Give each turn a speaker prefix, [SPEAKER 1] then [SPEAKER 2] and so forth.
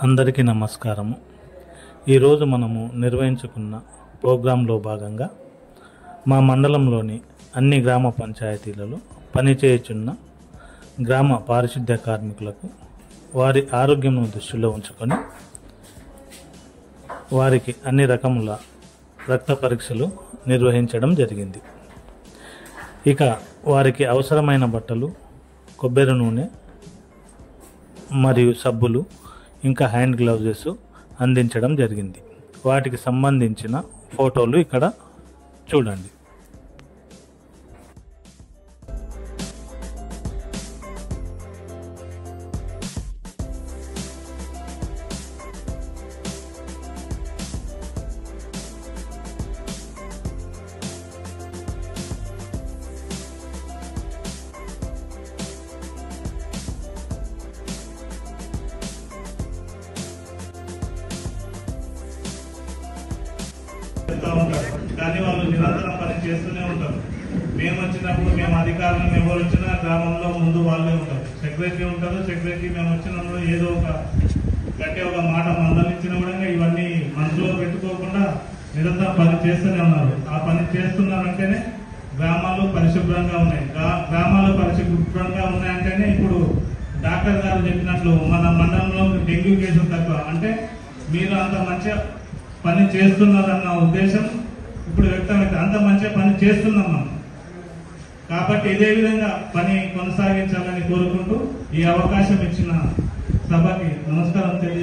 [SPEAKER 1] అందరికీ నమస్కారము. ఈరోజు మనము నిర్వహించుకున్న ప్రోగ్రాంలో భాగంగా మా మండలంలోని అన్ని గ్రామ పంచాయతీలలో పనిచేయుచున్న గ్రామ పారిశుద్ధ్య కార్మికులకు వారి ఆరోగ్యంను దృష్టిలో ఉంచుకొని వారికి అన్ని రకముల రక్త పరీక్షలు నిర్వహించడం జరిగింది. ఇక వారికి అవసరమైన బట్టలు, కొబ్బరి నూనె మరియు సబ్బులు, ఇంకా హ్యాండ్ గ్లౌజెస్ అందించడం జరిగింది. వాటికి సంబంధించిన ఫోటోలు ఇక్కడ చూడండి.
[SPEAKER 2] కానీ వాళ్ళు నిరంతరం పని చేస్తూనే ఉంటారు. మేము వచ్చినప్పుడు మేము అధికారులు ఎవరు వచ్చినా గ్రామంలో ముందు వాళ్ళే ఉంటారు. సెక్రటరీ ఉంటారు. సెక్రటరీ మేము వచ్చినప్పుడు ఏదో ఒక గట్టి ఒక మాట మందలించిన కూడా ఇవన్నీ మనసులో పెట్టుకోకుండా నిరంతరం పని చేస్తూనే ఉన్నారు. ఆ పని చేస్తున్నారంటేనే గ్రామాలు పరిశుభ్రంగా ఉన్నాయి. గ్రామాలు పరిశుభ్రంగా ఉన్నాయంటేనే ఇప్పుడు డాక్టర్ గారు చెప్పినట్లు మన మండలంలో డెంగ్యూ కేసులు తక్కువ. అంటే మీరు అంత మంచిగా పని చేస్తున్నారన్న ఉద్దేశం ఇప్పుడు వ్యక్తమైతే అంత మంచిగా పని చేస్తున్నాం మనం. కాబట్టి ఇదే విధంగా పని కొనసాగించాలని కోరుకుంటూ ఈ అవకాశం ఇచ్చిన సభకి నమస్కారం తెలియజేస్తున్నాను.